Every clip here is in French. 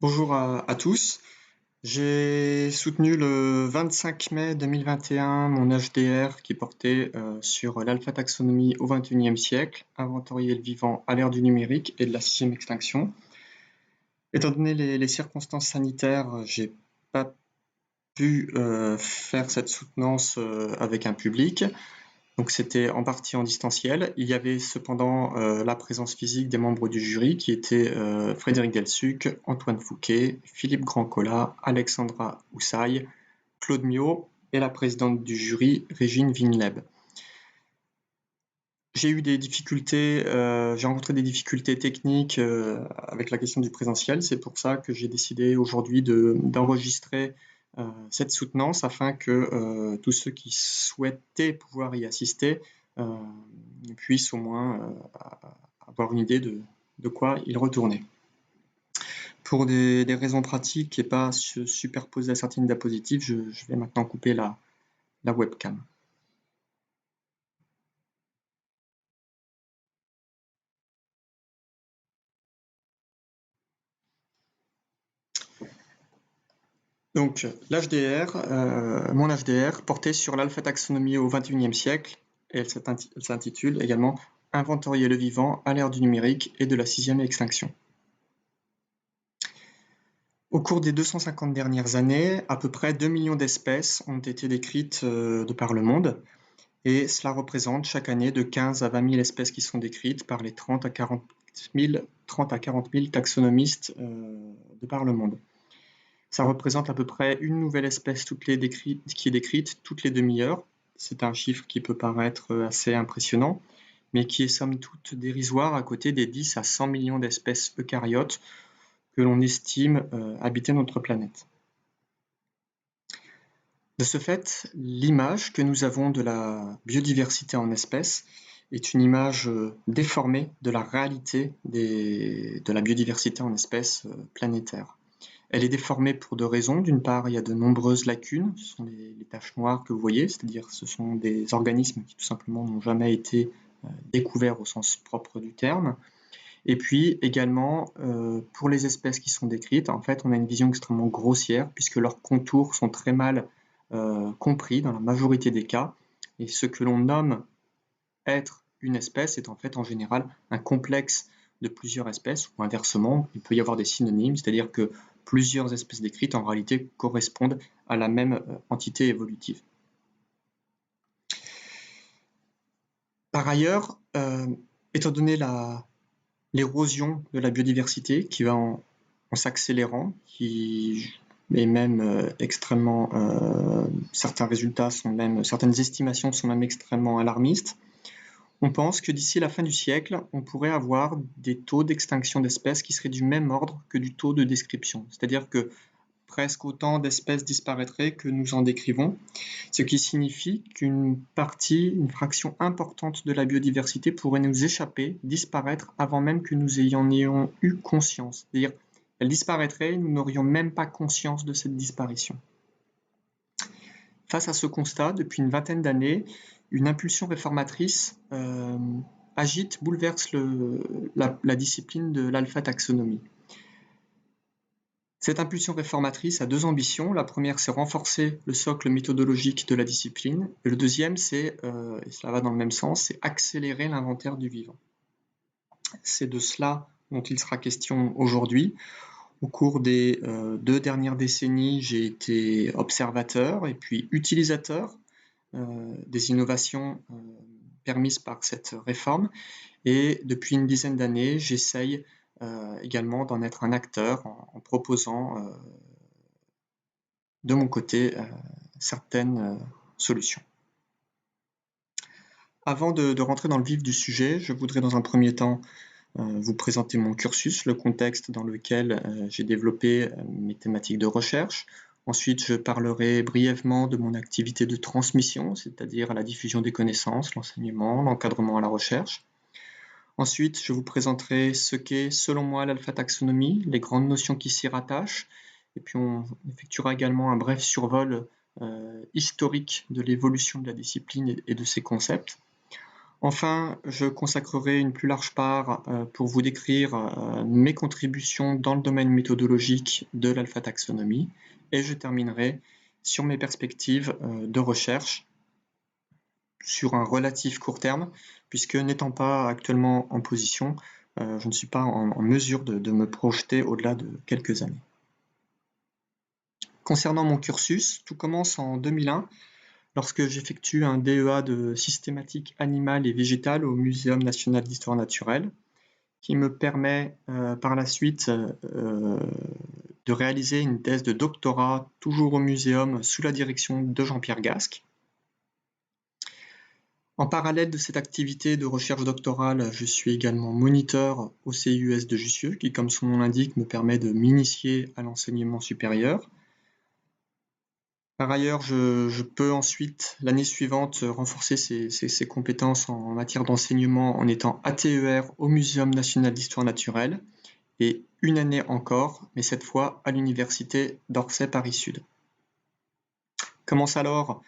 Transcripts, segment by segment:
Bonjour à tous. J'ai soutenu le 25 mai 2021 mon HDR qui portait sur l'alpha-taxonomie au XXIe siècle, inventorier le vivant à l'ère du numérique et de la sixième extinction. Étant donné les circonstances sanitaires, j'ai pas pu faire cette soutenance avec un public. Donc c'était en partie en distanciel. Il y avait cependant la présence physique des membres du jury qui étaient Frédéric Delsuc, Antoine Fouquet, Philippe Grandcola, Alexandra Houssaye, Claude Miot et la présidente du jury, Régine Vinleb. J'ai rencontré des difficultés techniques avec la question du présentiel. C'est pour ça que j'ai décidé aujourd'hui d'enregistrer cette soutenance afin que tous ceux qui souhaitaient pouvoir y assister puissent au moins avoir une idée de quoi ils retournaient. Pour des raisons pratiques et pas se superposer à certaines diapositives, je vais maintenant couper la webcam. Donc mon HDR portait sur l'alpha-taxonomie au XXIe siècle et elle s'intitule également « Inventorier le vivant à l'ère du numérique et de la sixième extinction ». Au cours des 250 dernières années, à peu près 2 millions d'espèces ont été décrites de par le monde et cela représente chaque année de 15 à 20 000 espèces qui sont décrites par les 30 à 40 000 taxonomistes de par le monde. Ça représente à peu près une nouvelle espèce qui est décrite toutes les demi-heures. C'est un chiffre qui peut paraître assez impressionnant, mais qui est somme toute dérisoire à côté des 10 à 100 millions d'espèces eucaryotes que l'on estime habiter notre planète. De ce fait, l'image que nous avons de la biodiversité en espèces est une image déformée de la réalité de la biodiversité en espèces planétaires. Elle est déformée pour deux raisons. D'une part, il y a de nombreuses lacunes, ce sont les taches noires que vous voyez, c'est-à-dire ce sont des organismes qui tout simplement n'ont jamais été découverts au sens propre du terme. Et puis également, pour les espèces qui sont décrites, en fait, on a une vision extrêmement grossière puisque leurs contours sont très mal compris dans la majorité des cas. Et ce que l'on nomme être une espèce est en fait en général un complexe de plusieurs espèces, ou inversement, il peut y avoir des synonymes, c'est-à-dire que plusieurs espèces décrites en réalité correspondent à la même entité évolutive. Par ailleurs, étant donné l'érosion de la biodiversité qui va en s'accélérant, et même certains résultats certaines estimations sont même extrêmement alarmistes. On pense que d'ici la fin du siècle, on pourrait avoir des taux d'extinction d'espèces qui seraient du même ordre que du taux de description. C'est-à-dire que presque autant d'espèces disparaîtraient que nous en décrivons, ce qui signifie une fraction importante de la biodiversité pourrait nous échapper, disparaître avant même que nous en ayons eu conscience. C'est-à-dire elle disparaîtrait et nous n'aurions même pas conscience de cette disparition. Face à ce constat, depuis une vingtaine d'années, une impulsion réformatrice bouleverse la discipline de l'alpha-taxonomie. Cette impulsion réformatrice a deux ambitions. La première, c'est renforcer le socle méthodologique de la discipline. Et le deuxième, et cela va dans le même sens, c'est accélérer l'inventaire du vivant. C'est de cela dont il sera question aujourd'hui. Au cours des 2 dernières décennies, j'ai été observateur et puis utilisateur des innovations permises par cette réforme. Et depuis une dizaine d'années, j'essaye également d'en être un acteur en proposant de mon côté certaines solutions. Avant de rentrer dans le vif du sujet, je voudrais dans un premier temps vous présenter mon cursus, le contexte dans lequel j'ai développé mes thématiques de recherche. Ensuite, je parlerai brièvement de mon activité de transmission, c'est-à-dire la diffusion des connaissances, l'enseignement, l'encadrement à la recherche. Ensuite, je vous présenterai ce qu'est, selon moi, l'alpha-taxonomie, les grandes notions qui s'y rattachent, et puis on effectuera également un bref survol historique de l'évolution de la discipline et de ses concepts. Enfin, je consacrerai une plus large part pour vous décrire mes contributions dans le domaine méthodologique de l'alpha-taxonomie et je terminerai sur mes perspectives de recherche sur un relatif court terme, puisque n'étant pas actuellement en position, je ne suis pas en mesure de me projeter au-delà de quelques années. Concernant mon cursus, tout commence en 2001, lorsque j'effectue un DEA de systématique animale et végétale au Muséum national d'histoire naturelle, qui me permet par la suite de réaliser une thèse de doctorat toujours au muséum sous la direction de Jean-Pierre Gasque. En parallèle de cette activité de recherche doctorale, je suis également moniteur au CIUS de Jussieu, qui, comme son nom l'indique, me permet de m'initier à l'enseignement supérieur. Par ailleurs, je peux ensuite, l'année suivante, renforcer ces compétences en matière d'enseignement en étant ATER au Muséum national d'histoire naturelle, et une année encore, mais cette fois à l'université d'Orsay Paris-Sud. Commence alors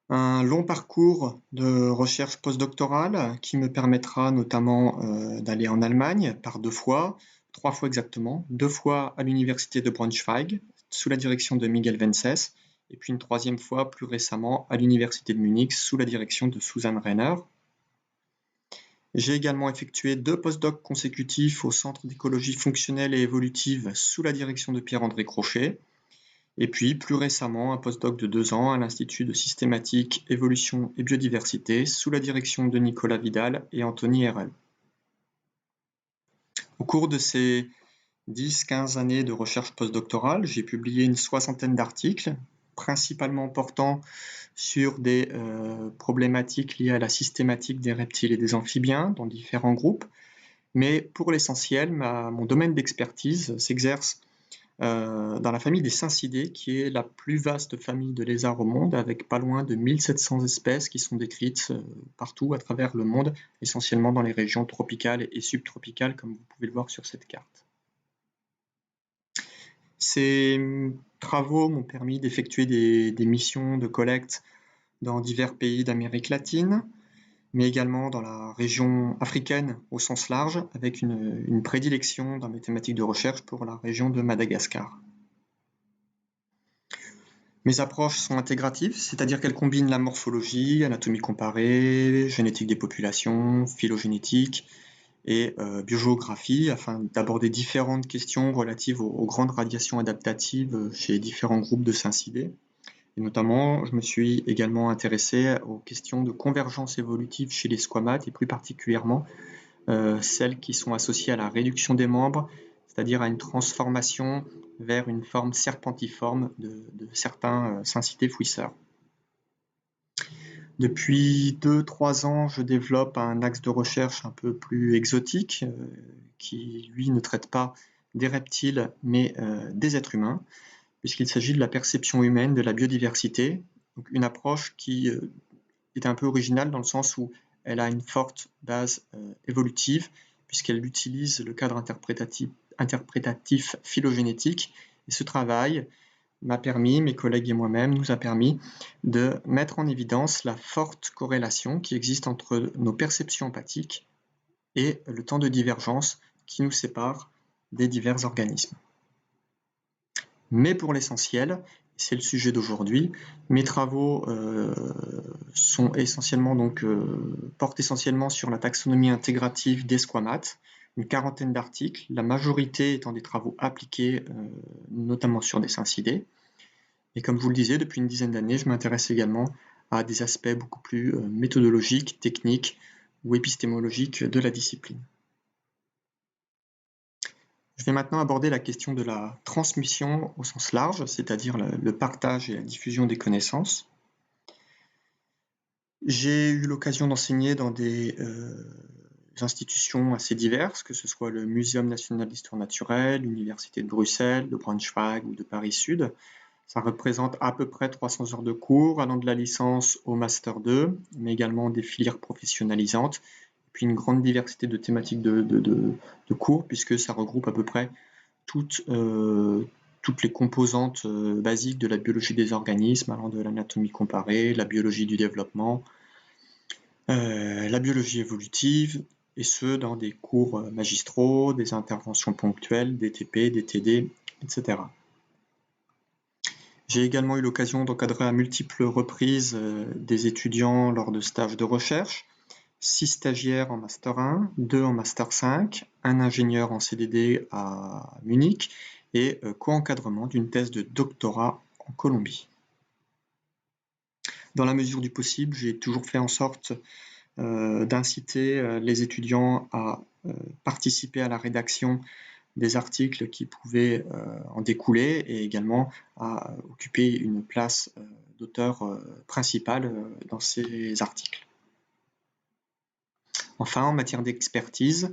un long parcours de recherche postdoctorale qui me permettra notamment d'aller en Allemagne par 2 fois, 3 fois exactement, 2 fois à l'université de Braunschweig sous la direction de Miguel Vences, et puis une 3e fois plus récemment à l'université de Munich sous la direction de Susanne Renner. J'ai également effectué 2 postdocs consécutifs au Centre d'écologie fonctionnelle et évolutive sous la direction de Pierre-André Crochet, et puis plus récemment un postdoc de 2 ans à l'Institut de systématique, évolution et biodiversité sous la direction de Nicolas Vidal et Anthony Herrel. Au cours de ces 10-15 années de recherche postdoctorale, j'ai publié une 60aine d'articles, principalement portant sur des problématiques liées à la systématique des reptiles et des amphibiens dans différents groupes, mais pour l'essentiel, mon domaine d'expertise s'exerce dans la famille des Syncidés, qui est la plus vaste famille de lézards au monde, avec pas loin de 1700 espèces qui sont décrites partout à travers le monde, essentiellement dans les régions tropicales et subtropicales, comme vous pouvez le voir sur cette carte. Ces travaux m'ont permis d'effectuer des missions de collecte dans divers pays d'Amérique latine, mais également dans la région africaine au sens large, avec une prédilection dans mes thématiques de recherche pour la région de Madagascar. Mes approches sont intégratives, c'est-à-dire qu'elles combinent la morphologie, anatomie comparée, génétique des populations, phylogénétique et biogéographie, afin d'aborder différentes questions relatives aux grandes radiations adaptatives chez différents groupes de syncidés. Et notamment, je me suis également intéressé aux questions de convergence évolutive chez les squamates, et plus particulièrement celles qui sont associées à la réduction des membres, c'est-à-dire à une transformation vers une forme serpentiforme de certains syncidés fouisseurs. Depuis 2-3 ans, je développe un axe de recherche un peu plus exotique qui, lui, ne traite pas des reptiles, mais des êtres humains, puisqu'il s'agit de la perception humaine de la biodiversité, donc une approche qui est un peu originale dans le sens où elle a une forte base évolutive, puisqu'elle utilise le cadre interprétatif phylogénétique, et ce travail m'a permis, mes collègues et moi-même, nous a permis de mettre en évidence la forte corrélation qui existe entre nos perceptions empathiques et le temps de divergence qui nous sépare des divers organismes. Mais pour l'essentiel, c'est le sujet d'aujourd'hui, mes travaux sont essentiellement portent essentiellement sur la taxonomie intégrative des squamates, une 40aine d'articles, la majorité étant des travaux appliqués notamment sur des syncidés. Et comme je vous le disais, depuis une dizaine d'années, je m'intéresse également à des aspects beaucoup plus méthodologiques, techniques ou épistémologiques de la discipline. Je vais maintenant aborder la question de la transmission au sens large, c'est-à-dire le partage et la diffusion des connaissances. J'ai eu l'occasion d'enseigner dans des institutions assez diverses, que ce soit le Muséum national d'histoire naturelle, l'Université de Bruxelles, de Braunschweig ou de Paris-Sud. Ça représente à peu près 300 heures de cours, allant de la licence au Master 2, mais également des filières professionnalisantes, puis une grande diversité de thématiques de cours, puisque ça regroupe à peu près toutes les composantes basiques de la biologie des organismes, allant de l'anatomie comparée, la biologie du développement, la biologie évolutive, et ce, dans des cours magistraux, des interventions ponctuelles, des TP, des TD, etc. J'ai également eu l'occasion d'encadrer à multiples reprises des étudiants lors de stages de recherche, 6 stagiaires en Master 1, 2 en Master 5, un ingénieur en CDD à Munich et co-encadrement d'une thèse de doctorat en Colombie. Dans la mesure du possible, j'ai toujours fait en sorte d'inciter les étudiants à participer à la rédaction des articles qui pouvaient en découler et également à occuper une place d'auteur principal dans ces articles. Enfin, en matière d'expertise,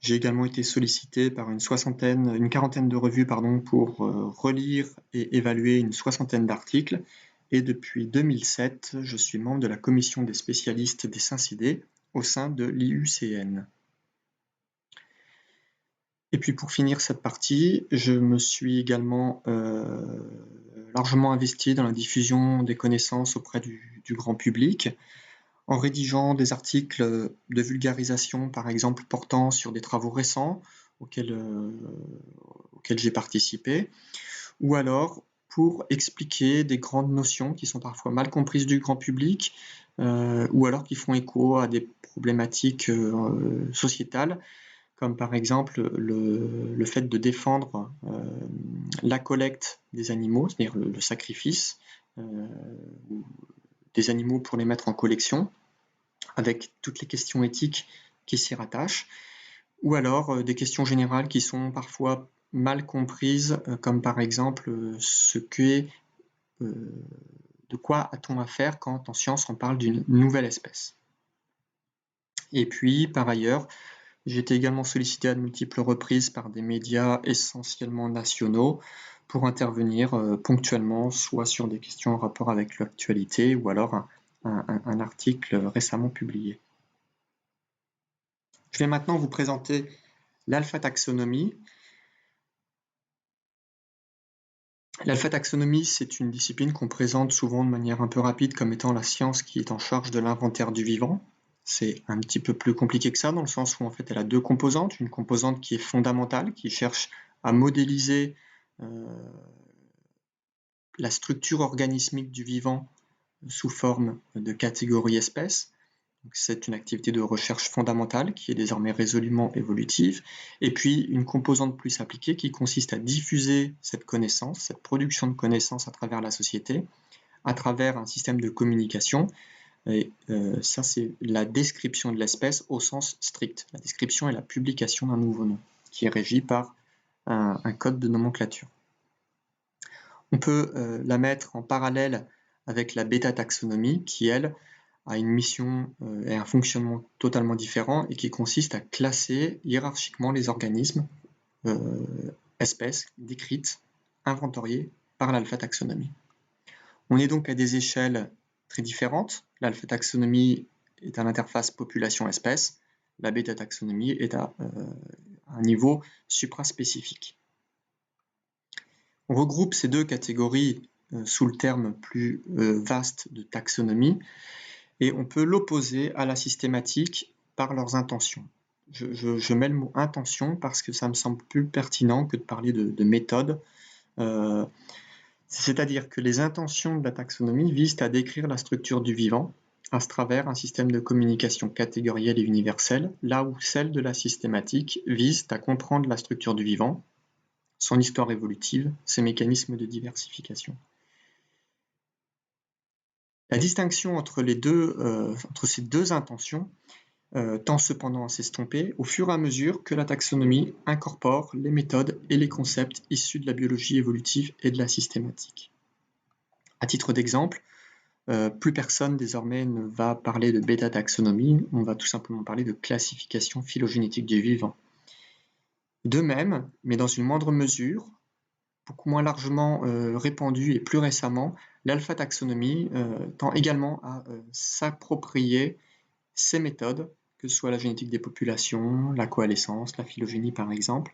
j'ai également été sollicité par une quarantaine de revues pour relire et évaluer une soixantaine d'articles. Et depuis 2007, je suis membre de la commission des spécialistes des syncidés au sein de l'IUCN. Et puis pour finir cette partie, je me suis également largement investi dans la diffusion des connaissances auprès du grand public, en rédigeant des articles de vulgarisation, par exemple, portant sur des travaux récents auxquels j'ai participé, ou alors pour expliquer des grandes notions qui sont parfois mal comprises du grand public, ou alors qui font écho à des problématiques sociétales, comme par exemple le fait de défendre la collecte des animaux, c'est-à-dire le sacrifice des animaux pour les mettre en collection, avec toutes les questions éthiques qui s'y rattachent, ou alors des questions générales qui sont parfois mal comprises, comme par exemple de quoi a-t-on affaire quand en science on parle d'une nouvelle espèce. Et puis, par ailleurs, j'ai été également sollicité à de multiples reprises par des médias essentiellement nationaux pour intervenir ponctuellement, soit sur des questions en rapport avec l'actualité, ou alors un article récemment publié. Je vais maintenant vous présenter l'alpha-taxonomie. L'alpha-taxonomie, c'est une discipline qu'on présente souvent de manière un peu rapide comme étant la science qui est en charge de l'inventaire du vivant. C'est un petit peu plus compliqué que ça, dans le sens où en fait elle a deux composantes. Une composante qui est fondamentale, qui cherche à modéliser la structure organismique du vivant sous forme de catégories espèces. C'est une activité de recherche fondamentale qui est désormais résolument évolutive. Et puis une composante plus appliquée qui consiste à diffuser cette connaissance, cette production de connaissances à travers la société, à travers un système de communication. Et ça, c'est la description de l'espèce au sens strict. La description est la publication d'un nouveau nom, qui est régi par un code de nomenclature. On peut la mettre en parallèle avec la bêta-taxonomie, qui, elle, a une mission et un fonctionnement totalement différent et qui consiste à classer hiérarchiquement les organismes, espèces décrites, inventoriées par l'alpha-taxonomie. On est donc à des échelles très différentes. L'alpha-taxonomie est à l'interface population-espèce, la bêta-taxonomie est à un niveau supraspécifique. On regroupe ces deux catégories sous le terme plus vaste de taxonomie, et on peut l'opposer à la systématique par leurs intentions. Je mets le mot intention parce que ça me semble plus pertinent que de parler de méthode. C'est-à-dire que les intentions de la taxonomie visent à décrire la structure du vivant à travers un système de communication catégorielle et universelle, là où celles de la systématique visent à comprendre la structure du vivant, son histoire évolutive, ses mécanismes de diversification. La distinction entre ces deux intentions tend cependant à s'estomper au fur et à mesure que la taxonomie incorpore les méthodes et les concepts issus de la biologie évolutive et de la systématique. À titre d'exemple, plus personne désormais ne va parler de bêta-taxonomie, on va tout simplement parler de classification phylogénétique du vivant. De même, mais dans une moindre mesure, beaucoup moins largement répandue et plus récemment, l'alpha-taxonomie tend également à s'approprier ces méthodes, que ce soit la génétique des populations, la coalescence, la phylogénie par exemple,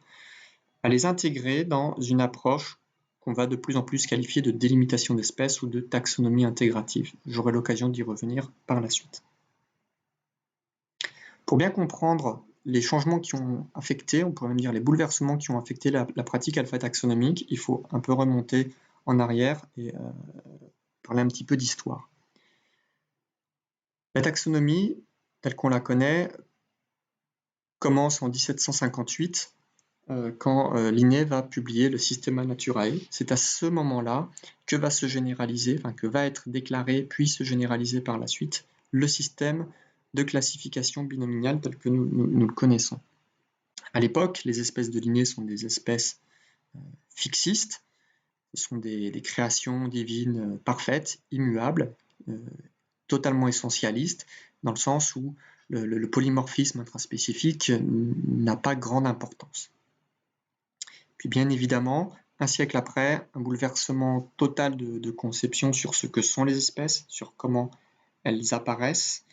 à les intégrer dans une approche qu'on va de plus en plus qualifier de délimitation d'espèces ou de taxonomie intégrative. J'aurai l'occasion d'y revenir par la suite. Pour bien comprendre les changements qui ont affecté, on pourrait même dire les bouleversements qui ont affecté la pratique alpha-taxonomique, il faut un peu remonter en arrière et parler un petit peu d'histoire. La taxonomie, telle qu'on la connaît, commence en 1758 quand Linné va publier le Systema Naturae. C'est à ce moment-là que va se généraliser, que va être déclaré puis se généraliser par la suite le système de classification binomiale tel que nous le connaissons. À l'époque, les espèces de Linné sont des espèces fixistes, ce sont des créations divines parfaites, immuables, totalement essentialistes, dans le sens où le polymorphisme intraspécifique n'a pas grande importance. Puis bien évidemment, un siècle après, un bouleversement total de conception sur ce que sont les espèces, sur comment elles apparaissent,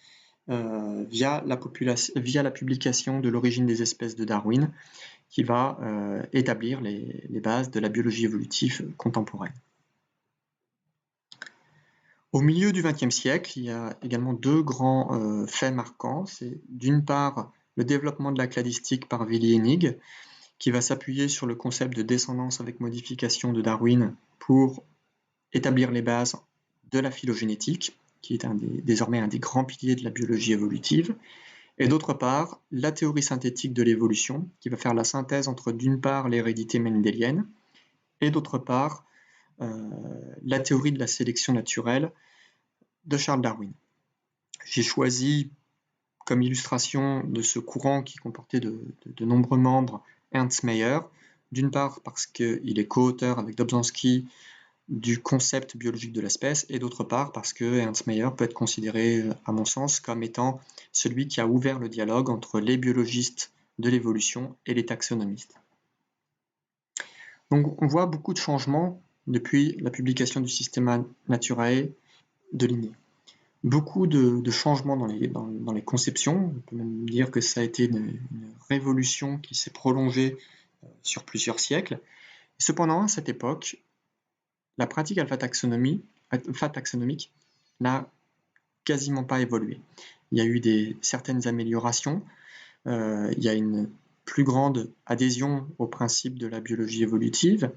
via la publication de l'origine des espèces de Darwin, qui va établir les bases de la biologie évolutive contemporaine. Au milieu du XXe siècle, il y a également deux grands faits marquants. C'est d'une part le développement de la cladistique par Willi-Hennig, qui va s'appuyer sur le concept de descendance avec modification de Darwin pour établir les bases de la phylogénétique, qui est désormais un des grands piliers de la biologie évolutive, et d'autre part, la théorie synthétique de l'évolution, qui va faire la synthèse entre d'une part l'hérédité mendélienne, et d'autre part la théorie de la sélection naturelle de Charles Darwin. J'ai choisi comme illustration de ce courant qui comportait de nombreux membres Ernst Mayr, d'une part parce qu'il est co-auteur avec Dobzhansky du concept biologique de l'espèce, et d'autre part parce que Ernst Mayr peut être considéré, à mon sens, comme étant celui qui a ouvert le dialogue entre les biologistes de l'évolution et les taxonomistes. Donc on voit beaucoup de changements depuis la publication du Systema Naturae de Linné. Beaucoup de changements dans les conceptions, on peut même dire que ça a été une révolution qui s'est prolongée sur plusieurs siècles. Cependant, à cette époque, la pratique alpha-taxonomique n'a quasiment pas évolué. Il y a eu certaines améliorations, il y a une plus grande adhésion au principe de la biologie évolutive,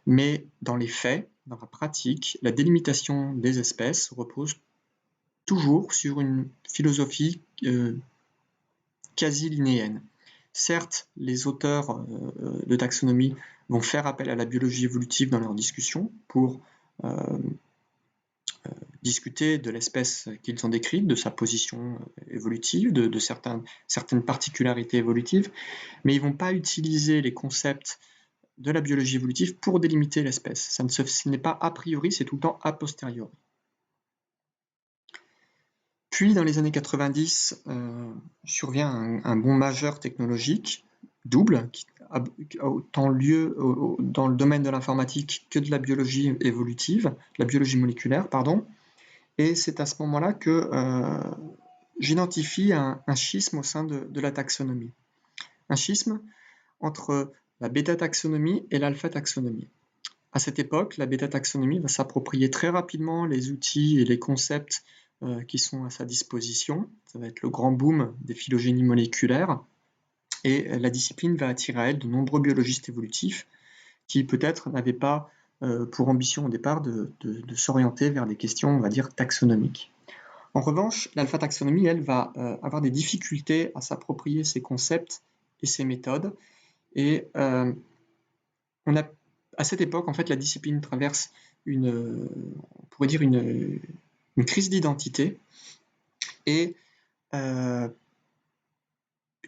mais dans les faits, dans la pratique, la délimitation des espèces repose toujours sur une philosophie quasi linéenne. Certes, les auteurs de taxonomie vont faire appel à la biologie évolutive dans leurs discussions pour discuter de l'espèce qu'ils ont décrite, de sa position évolutive, de certaines particularités évolutives, mais ils ne vont pas utiliser les concepts de la biologie évolutive pour délimiter l'espèce. Ce n'est pas a priori, c'est tout le temps a posteriori. Puis, dans les années 90, survient un bond majeur technologique, double, qui a autant lieu dans le domaine de l'informatique que de la biologie évolutive, la biologie moléculaire, pardon. Et c'est à ce moment-là que j'identifie un schisme au sein de la taxonomie. Un schisme entre la bêta-taxonomie et l'alpha-taxonomie. À cette époque, la bêta-taxonomie va s'approprier très rapidement les outils et les concepts qui sont à sa disposition. Ça va être le grand boom des phylogénies moléculaires. Et la discipline va attirer à elle de nombreux biologistes évolutifs qui peut-être n'avaient pas pour ambition au départ de s'orienter vers des questions, on va dire, taxonomiques. En revanche, l'alpha-taxonomie, elle, va avoir des difficultés à s'approprier ces concepts et ces méthodes. Et à cette époque, en fait, la discipline traverse on pourrait dire une crise d'identité. Et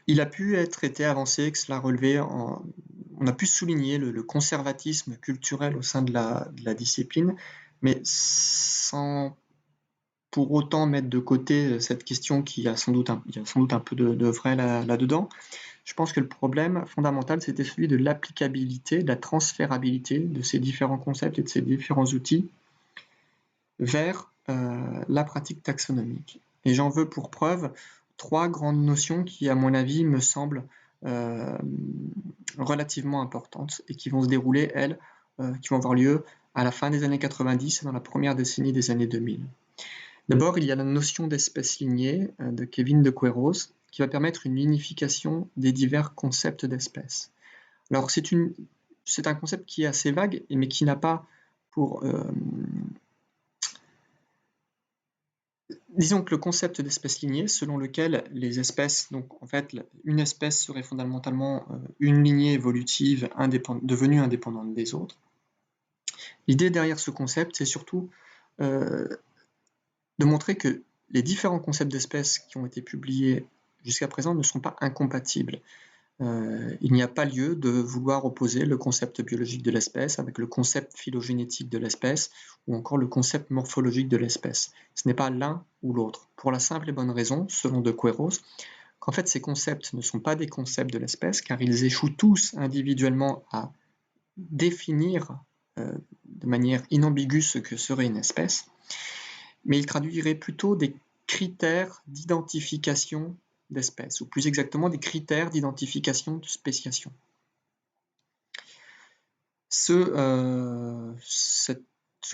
il a pu être été avancé, que cela relevait on a pu souligner le conservatisme culturel au sein de la discipline, mais sans pour autant mettre de côté cette question qui a sans doute un peu de vrai là-dedans. Je pense que le problème fondamental, c'était celui de l'applicabilité, de la transférabilité de ces différents concepts et de ces différents outils vers la pratique taxonomique. Et j'en veux pour preuve 3 grandes notions qui, à mon avis, me semblent relativement importantes et qui vont se dérouler, qui vont avoir lieu à la fin des années 90 et dans la première décennie des années 2000. D'abord, il y a la notion d'espèce lignée de Kevin de Queiroz, qui va permettre une unification des divers concepts d'espèces. Alors c'est un concept qui est assez vague, mais qui n'a pas pour... disons que le concept d'espèce lignée, selon lequel les espèces, donc en fait une espèce serait fondamentalement une lignée évolutive devenue indépendante des autres. L'idée derrière ce concept, c'est surtout de montrer que les différents concepts d'espèces qui ont été publiés jusqu'à présent ne sont pas incompatibles. Il n'y a pas lieu de vouloir opposer le concept biologique de l'espèce avec le concept phylogénétique de l'espèce ou encore le concept morphologique de l'espèce. Ce n'est pas l'un ou l'autre, pour la simple et bonne raison, selon De Queiroz, qu'en fait ces concepts ne sont pas des concepts de l'espèce car ils échouent tous individuellement à définir de manière inambiguë ce que serait une espèce, mais ils traduiraient plutôt des critères d'identification d'espèces, ou plus exactement des critères d'identification de spéciation. Ce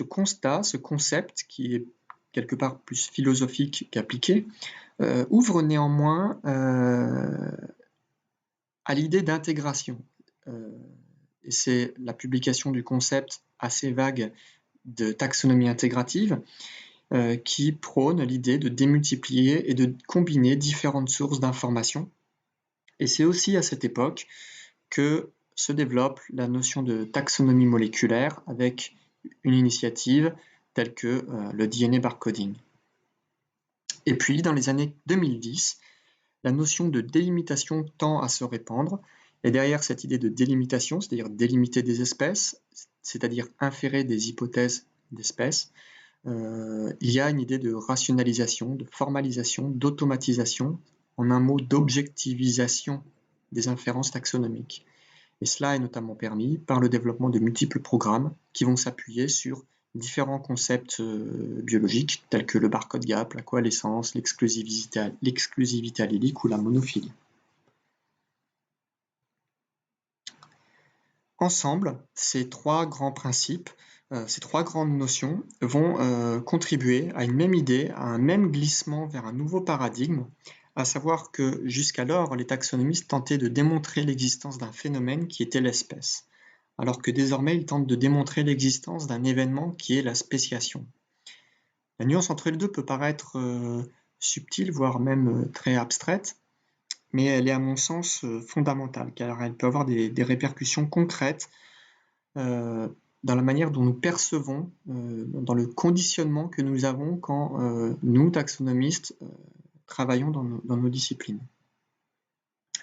constat, ce concept, qui est quelque part plus philosophique qu'appliqué, ouvre néanmoins à l'idée d'intégration. Et c'est la publication du concept assez vague de taxonomie intégrative qui prône l'idée de démultiplier et de combiner différentes sources d'informations. Et c'est aussi à cette époque que se développe la notion de taxonomie moléculaire avec une initiative telle que le DNA barcoding. Et puis, dans les années 2010, la notion de délimitation tend à se répandre. Et derrière cette idée de délimitation, c'est-à-dire délimiter des espèces, c'est-à-dire inférer des hypothèses d'espèces, il y a une idée de rationalisation, de formalisation, d'automatisation, en un mot d'objectivisation des inférences taxonomiques. Et cela est notamment permis par le développement de multiples programmes qui vont s'appuyer sur différents concepts biologiques tels que le barcode gap, la coalescence, l'exclusivité allélique ou la monophylie. Ensemble, ces trois grands principes, ces trois grandes notions vont contribuer à une même idée, à un même glissement vers un nouveau paradigme, à savoir que jusqu'alors, les taxonomistes tentaient de démontrer l'existence d'un phénomène qui était l'espèce, alors que désormais, ils tentent de démontrer l'existence d'un événement qui est la spéciation. La nuance entre les deux peut paraître subtile, voire même très abstraite, mais elle est à mon sens fondamentale, car elle peut avoir des répercussions concrètes dans la manière dont nous percevons, dans le conditionnement que nous avons quand nous, taxonomistes, travaillons dans nos disciplines.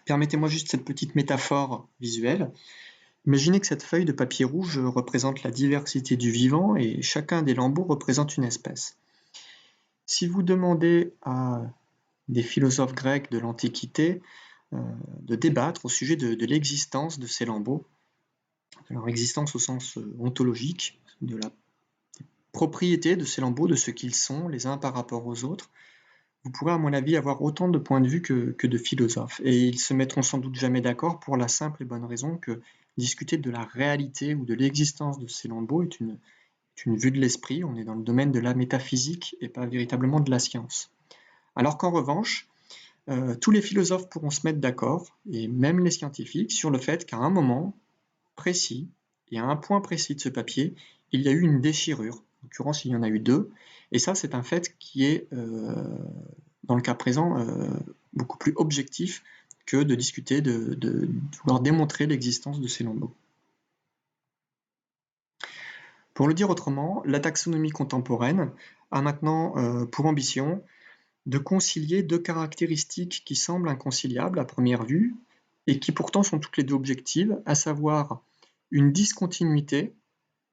Permettez-moi juste cette petite métaphore visuelle. Imaginez que cette feuille de papier rouge représente la diversité du vivant et chacun des lambeaux représente une espèce. Si vous demandez à des philosophes grecs de l'Antiquité de débattre au sujet de l'existence de ces lambeaux, de leur existence au sens ontologique, de la propriété de ces lambeaux, de ce qu'ils sont les uns par rapport aux autres, vous pourrez à mon avis avoir autant de points de vue que de philosophes. Et ils se mettront sans doute jamais d'accord pour la simple et bonne raison que discuter de la réalité ou de l'existence de ces lambeaux est une vue de l'esprit, on est dans le domaine de la métaphysique et pas véritablement de la science. Alors qu'en revanche, tous les philosophes pourront se mettre d'accord, et même les scientifiques, sur le fait qu'à un moment précis, et à un point précis de ce papier, il y a eu une déchirure. En l'occurrence, il y en a eu deux, et ça, c'est un fait qui est, dans le cas présent, beaucoup plus objectif que de discuter, de vouloir démontrer l'existence de ces lambeaux. Pour le dire autrement, la taxonomie contemporaine a maintenant pour ambition de concilier deux caractéristiques qui semblent inconciliables à première vue et qui pourtant sont toutes les deux objectives, à savoir une discontinuité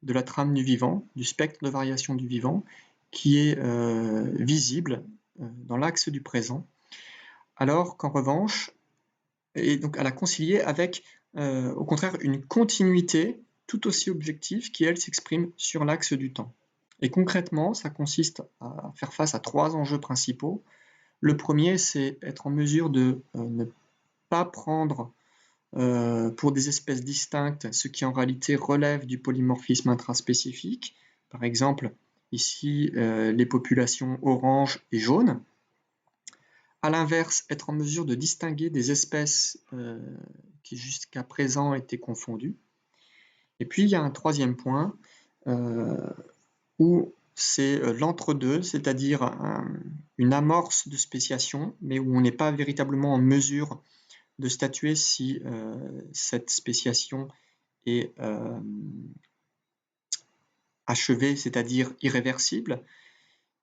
de la trame du vivant, du spectre de variation du vivant, qui est visible dans l'axe du présent, alors qu'en revanche, et donc à la concilier avec au contraire une continuité tout aussi objective qui, elle, s'exprime sur l'axe du temps. Et concrètement, ça consiste à faire face à trois enjeux principaux. Le premier, c'est être en mesure de ne pas prendre pour des espèces distinctes ce qui en réalité relève du polymorphisme intraspécifique. Par exemple, ici, les populations orange et jaune, à l'inverse, être en mesure de distinguer des espèces qui jusqu'à présent étaient confondues. Et puis, il y a un troisième point où c'est l'entre-deux, c'est-à-dire une amorce de spéciation, mais où on n'est pas véritablement en mesure de statuer si cette spéciation est achevée, c'est-à-dire irréversible.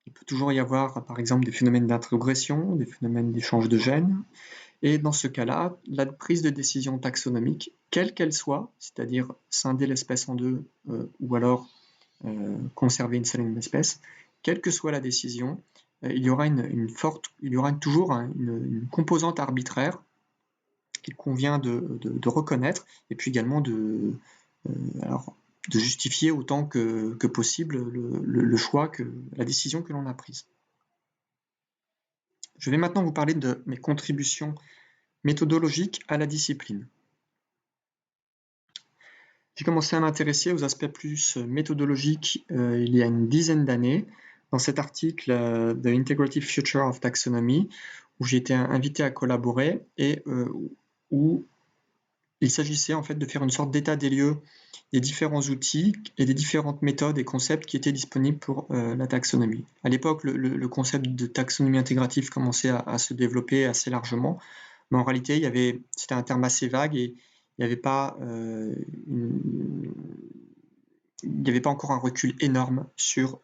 Il peut toujours y avoir, par exemple, des phénomènes d'introgression, des phénomènes d'échange de gènes. Et dans ce cas-là, la prise de décision taxonomique, quelle qu'elle soit, c'est-à-dire scinder l'espèce en deux ou alors conserver une seule et même espèce, quelle que soit la décision, il y aura toujours une composante arbitraire qu'il convient de reconnaître et puis également de justifier autant que possible le choix, la décision que l'on a prise. Je vais maintenant vous parler de mes contributions méthodologiques à la discipline. J'ai commencé à m'intéresser aux aspects plus méthodologiques il y a une dizaine d'années, dans cet article The Integrative Future of Taxonomy, où j'ai été invité à collaborer et où il s'agissait en fait de faire une sorte d'état des lieux des différents outils et des différentes méthodes et concepts qui étaient disponibles pour la taxonomie. À l'époque, le concept de taxonomie intégrative commençait à se développer assez largement, mais en réalité, c'était un terme assez vague et il n'y avait pas encore un recul énorme sur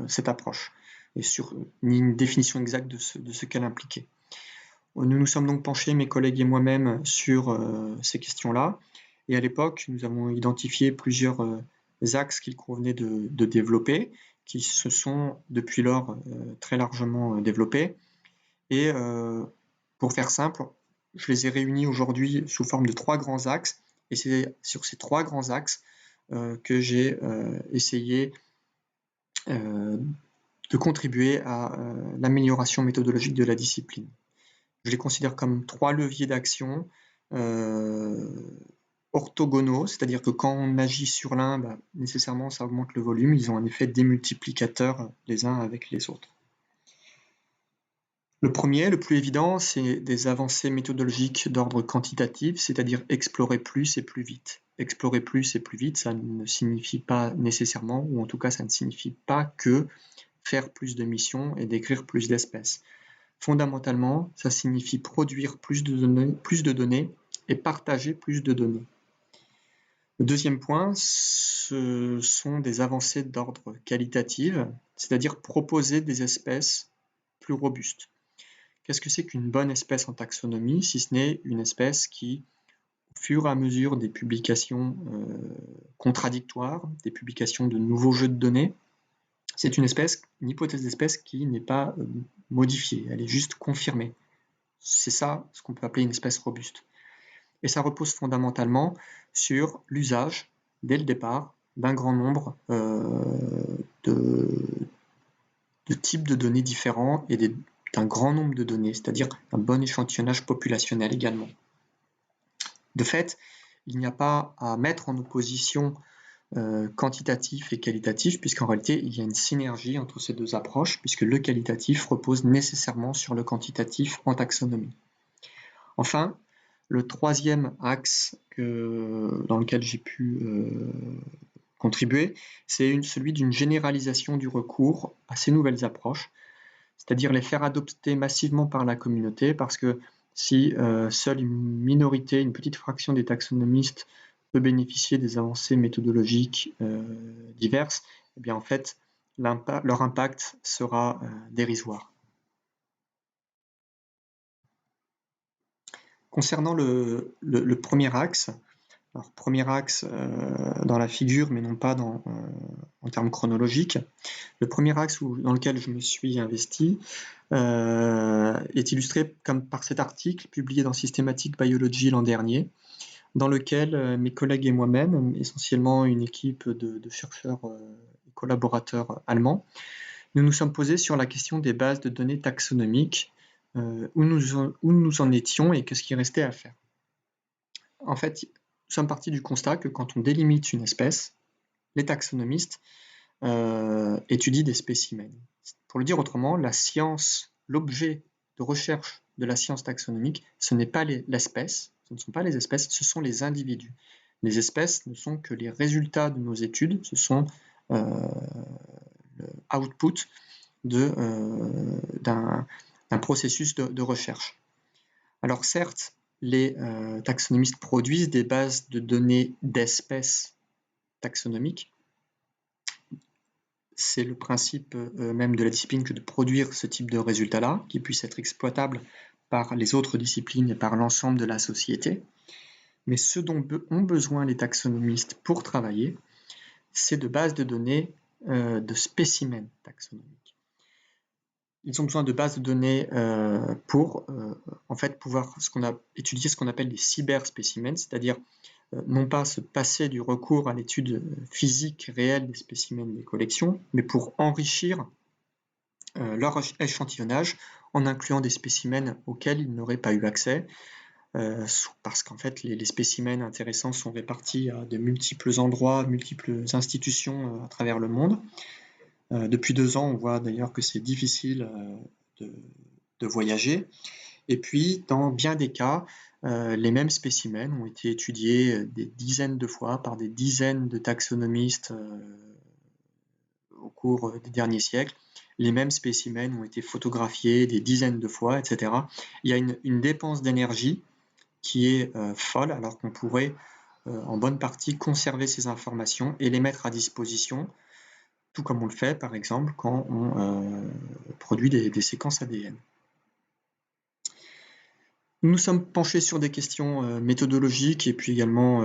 cette approche et ni une définition exacte de ce qu'elle impliquait. Nous nous sommes donc penchés, mes collègues et moi-même, sur ces questions-là. Et à l'époque, nous avons identifié plusieurs axes qu'il convenait de développer, qui se sont depuis lors très largement développés. Et pour faire simple, je les ai réunis aujourd'hui sous forme de 3 grands axes. Et c'est sur ces 3 grands axes que j'ai essayé de contribuer à l'amélioration méthodologique de la discipline. Je les considère comme 3 leviers d'action orthogonaux, c'est-à-dire que quand on agit sur l'un, nécessairement ça augmente le volume, ils ont un effet démultiplicateur les uns avec les autres. Le premier, le plus évident, c'est des avancées méthodologiques d'ordre quantitatif, c'est-à-dire explorer plus et plus vite. Explorer plus et plus vite, ça ne signifie pas nécessairement, ou en tout cas ça ne signifie pas que faire plus de missions et décrire plus d'espèces. Fondamentalement, ça signifie produire plus de données et partager plus de données. Le deuxième point, ce sont des avancées d'ordre qualitatif, c'est-à-dire proposer des espèces plus robustes. Qu'est-ce que c'est qu'une bonne espèce en taxonomie, si ce n'est une espèce qui, au fur et à mesure des publications contradictoires, des publications de nouveaux jeux de données, c'est une hypothèse d'espèce qui n'est pas modifiée, elle est juste confirmée. C'est ça ce qu'on peut appeler une espèce robuste. Et ça repose fondamentalement sur l'usage, dès le départ, d'un grand nombre de types de données différents et d'un grand nombre de données, c'est-à-dire un bon échantillonnage populationnel également. De fait, il n'y a pas à mettre en opposition quantitatif et qualitatif, puisqu'en réalité, il y a une synergie entre ces deux approches, puisque le qualitatif repose nécessairement sur le quantitatif en taxonomie. Enfin, le troisième axe dans lequel j'ai pu contribuer, c'est celui d'une généralisation du recours à ces nouvelles approches, c'est-à-dire les faire adopter massivement par la communauté, parce que si seule une minorité, une petite fraction des taxonomistes peut bénéficier des avancées méthodologiques diverses, eh bien en fait, leur impact sera dérisoire. Concernant le premier axe, alors premier axe dans la figure, mais non pas en termes chronologiques, le premier axe dans lequel je me suis investi est illustré comme par cet article publié dans Systematic Biology l'an dernier, dans lequel mes collègues et moi-même, essentiellement une équipe de chercheurs et collaborateurs allemands, nous nous sommes posés sur la question des bases de données taxonomiques, où nous en étions et qu'est-ce qui restait à faire. En fait, nous sommes partis du constat que quand on délimite une espèce, les taxonomistes étudient des spécimens. Pour le dire autrement, la science, l'objet de recherche de la science taxonomique, ce n'est pas l'espèce, ce ne sont pas les espèces, ce sont les individus. Les espèces ne sont que les résultats de nos études, ce sont le output d'un processus de recherche. Alors certes, les taxonomistes produisent des bases de données d'espèces taxonomiques. C'est le principe même de la discipline que de produire ce type de résultats-là, qui puissent être exploitables par les autres disciplines et par l'ensemble de la société. Mais ce dont ont besoin les taxonomistes pour travailler, c'est de bases de données de spécimens taxonomiques. Ils ont besoin de bases de données pour en fait pouvoir étudier ce qu'on appelle des cyberspécimens, c'est-à-dire non pas se passer du recours à l'étude physique réelle des spécimens des collections, mais pour enrichir leur échantillonnage en incluant des spécimens auxquels ils n'auraient pas eu accès, parce qu'en fait les spécimens intéressants sont répartis à de multiples endroits, multiples institutions à travers le monde. Depuis 2 ans, on voit d'ailleurs que c'est difficile de voyager. Et puis, dans bien des cas, les mêmes spécimens ont été étudiés des dizaines de fois par des dizaines de taxonomistes au cours des derniers siècles. Les mêmes spécimens ont été photographiés des dizaines de fois, etc. Il y a une dépense d'énergie qui est folle, alors qu'on pourrait en bonne partie conserver ces informations et les mettre à disposition, tout comme on le fait par exemple quand on produit des séquences ADN. Nous nous sommes penchés sur des questions méthodologiques et puis également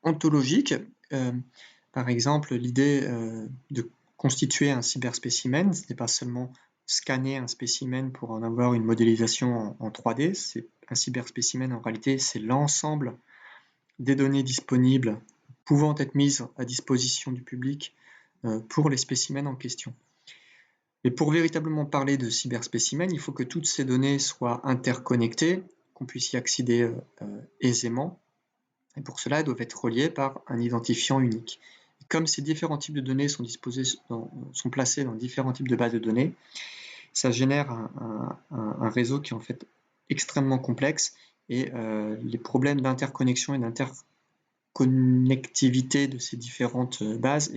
ontologiques. Par exemple, l'idée de constituer un cyberspécimen, ce n'est pas seulement scanner un spécimen pour en avoir une modélisation en 3D. Un cyberspécimen, en réalité, c'est l'ensemble des données disponibles pouvant être mises à disposition du public pour les spécimens en question. Mais pour véritablement parler de cyberspécimens, il faut que toutes ces données soient interconnectées, qu'on puisse y accéder aisément. Et pour cela, elles doivent être reliées par un identifiant unique. Et comme ces différents types de données sont placés dans différents types de bases de données, ça génère un réseau qui est en fait extrêmement complexe et les problèmes d'interconnexion et d'interconnectivité de ces différentes bases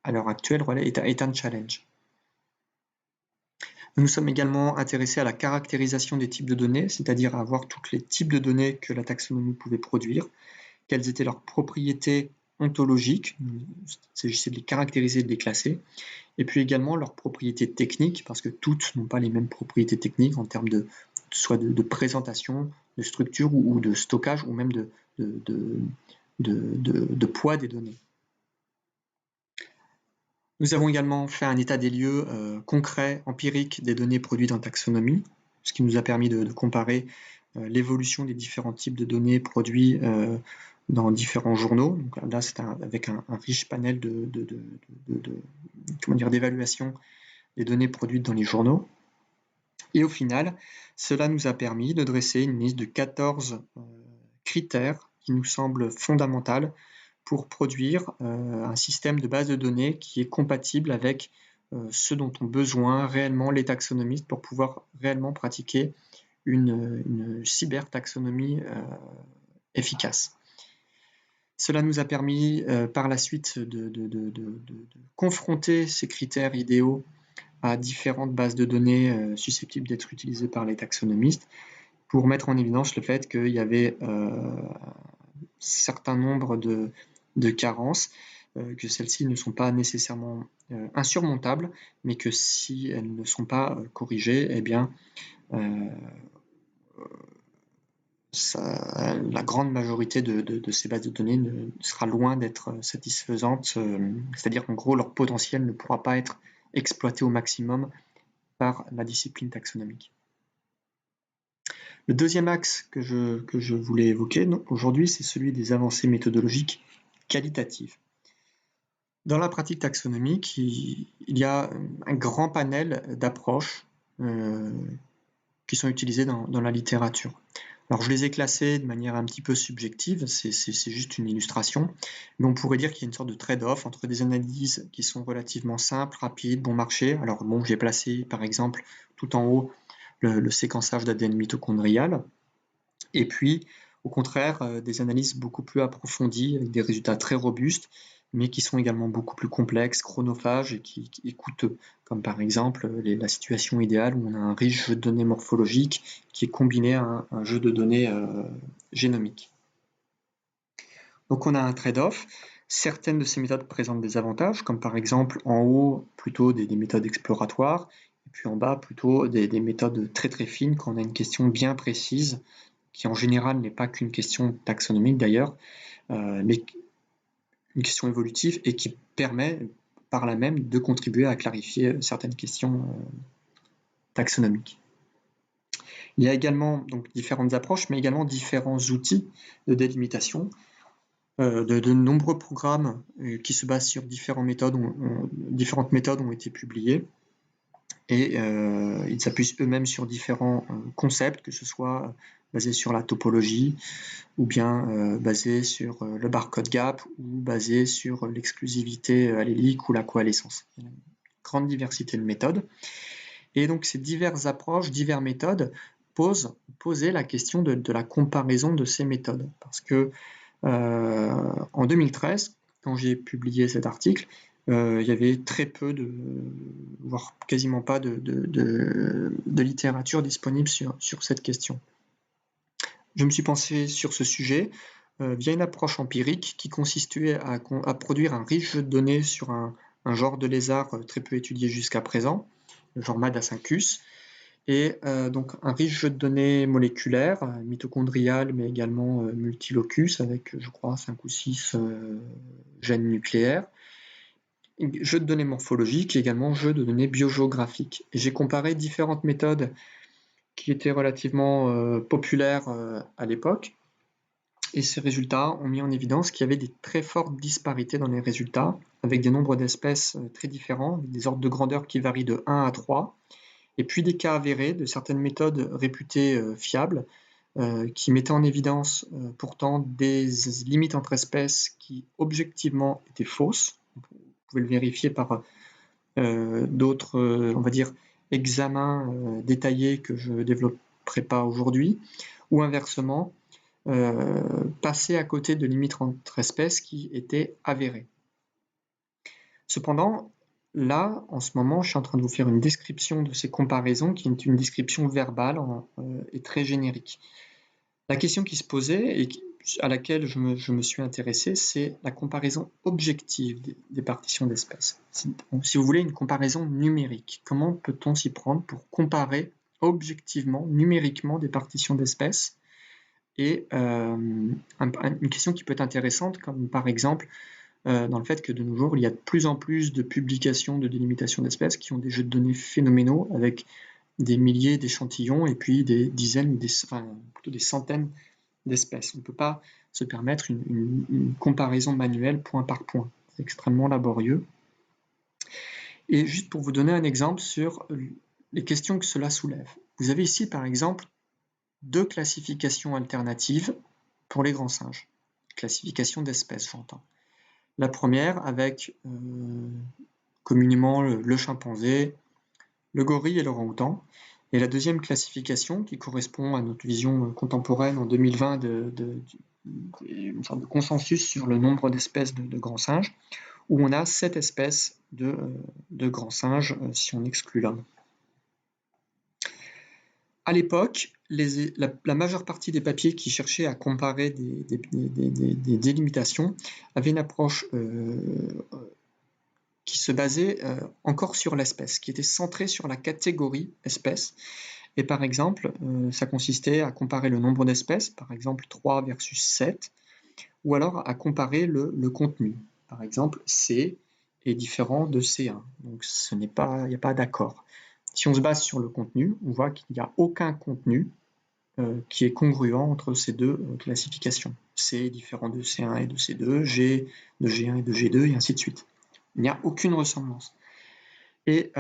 à l'heure actuelle est un challenge. Nous nous sommes également intéressés à la caractérisation des types de données, c'est-à-dire à voir tous les types de données que la taxonomie pouvait produire, quelles étaient leurs propriétés ontologiques, il s'agissait de les caractériser et de les classer, et puis également leurs propriétés techniques, parce que toutes n'ont pas les mêmes propriétés techniques en termes soit de présentation, de structure ou de stockage, ou même de poids des données. Nous avons également fait un état des lieux concret, empirique des données produites en taxonomie, ce qui nous a permis de comparer l'évolution des différents types de données produits dans différents journaux. Donc là, c'est avec un riche panel d'évaluation des données produites dans les journaux. Et au final, cela nous a permis de dresser une liste de 14 critères qui nous semblent fondamentaux pour produire un système de base de données qui est compatible avec ce dont ont besoin réellement les taxonomistes pour pouvoir réellement pratiquer une cyber-taxonomie efficace. Cela nous a permis par la suite de confronter ces critères idéaux à différentes bases de données susceptibles d'être utilisées par les taxonomistes pour mettre en évidence le fait qu'il y avait un certain nombre de carences, que celles-ci ne sont pas nécessairement insurmontables, mais que si elles ne sont pas corrigées, eh bien, la grande majorité de ces bases de données sera loin d'être satisfaisante, c'est-à-dire qu'en gros, leur potentiel ne pourra pas être exploité au maximum par la discipline taxonomique. Le deuxième axe que je voulais évoquer aujourd'hui, c'est celui des avancées méthodologiques qualitatives. Dans la pratique taxonomique, il y a un grand panel d'approches qui sont utilisées dans la littérature. Alors je les ai classés de manière un petit peu subjective, c'est juste une illustration, mais on pourrait dire qu'il y a une sorte de trade-off entre des analyses qui sont relativement simples, rapides, bon marché. Alors bon, j'ai placé par exemple tout en haut le séquençage d'ADN mitochondrial, et puis au contraire des analyses beaucoup plus approfondies avec des résultats très robustes, mais qui sont également beaucoup plus complexes, chronophages et qui coûteux, comme par exemple la situation idéale où on a un riche jeu de données morphologiques qui est combiné à un jeu de données génomique. Donc on a un trade-off. Certaines de ces méthodes présentent des avantages, comme par exemple en haut plutôt des méthodes exploratoires, et puis en bas plutôt des méthodes très très fines quand on a une question bien précise, qui en général n'est pas qu'une question taxonomique d'ailleurs, mais une question évolutive et qui permet par là même de contribuer à clarifier certaines questions taxonomiques. Il y a également donc différentes approches, mais également différents outils de délimitation. De nombreux programmes qui se basent sur différentes méthodes ont été publiés et ils s'appuient eux-mêmes sur différents concepts, que ce soit basé sur la topologie ou bien basé sur le barcode gap ou basé sur l'exclusivité allélique ou la coalescence. Il y a une grande diversité de méthodes. Et donc ces diverses approches, diverses méthodes posaient la question de la comparaison de ces méthodes. Parce que en 2013, quand j'ai publié cet article, il y avait très peu voire quasiment pas de littérature disponible sur cette question. Je me suis penché sur ce sujet via une approche empirique qui consistait à produire un riche jeu de données sur un genre de lézard très peu étudié jusqu'à présent, le genre Madacincus, et donc un riche jeu de données moléculaires, mitochondriales, mais également multilocus, avec je crois 5 ou 6 gènes nucléaires, jeu de données morphologiques et également jeu de données biogéographiques. Et j'ai comparé différentes méthodes qui étaient relativement populaires à l'époque, et ces résultats ont mis en évidence qu'il y avait des très fortes disparités dans les résultats, avec des nombres d'espèces très différents, avec des ordres de grandeur qui varient de 1 à 3, et puis des cas avérés de certaines méthodes réputées fiables, qui mettaient en évidence pourtant des limites entre espèces qui objectivement étaient fausses. Vous pouvez le vérifier par d'autres, on va dire, examens détaillés que je ne développerai pas aujourd'hui, ou inversement, passer à côté de limites entre espèces qui étaient avérées. Cependant, là, en ce moment, je suis en train de vous faire une description de ces comparaisons qui est une description verbale et très générique. La question qui se posait et à laquelle je me suis intéressé, c'est la comparaison objective des partitions d'espèces. Si vous voulez, une comparaison numérique. Comment peut-on s'y prendre pour comparer objectivement, numériquement, des partitions d'espèces? Et une question qui peut être intéressante, comme par exemple dans le fait que de nos jours, il y a de plus en plus de publications de délimitation d'espèces qui ont des jeux de données phénoménaux avec des milliers d'échantillons et puis des dizaines, plutôt des centaines d'espèces. On ne peut pas se permettre une comparaison manuelle point par point. C'est extrêmement laborieux. Et juste pour vous donner un exemple sur les questions que cela soulève. Vous avez ici, par exemple, 2 classifications alternatives pour les grands singes. Classification d'espèces, j'entends. La première avec communément le chimpanzé, le gorille et l'orang-outan. Et la deuxième classification, qui correspond à notre vision contemporaine en 2020 une sorte de consensus sur le nombre d'espèces de grands singes, où on a 7 espèces de grands singes si on exclut l'homme. À l'époque, la majeure partie des papiers qui cherchaient à comparer des délimitations avaient une approche qui se basait encore sur l'espèce, qui était centrée sur la catégorie espèce. Et par exemple, ça consistait à comparer le nombre d'espèces, par exemple 3 versus 7, ou alors à comparer le contenu. Par exemple, C est différent de C1, donc il n'y a pas d'accord. Si on se base sur le contenu, on voit qu'il n'y a aucun contenu qui est congruent entre ces deux classifications. C est différent de C1 et de C2, G de G1 et de G2, et ainsi de suite. Il n'y a aucune ressemblance. Et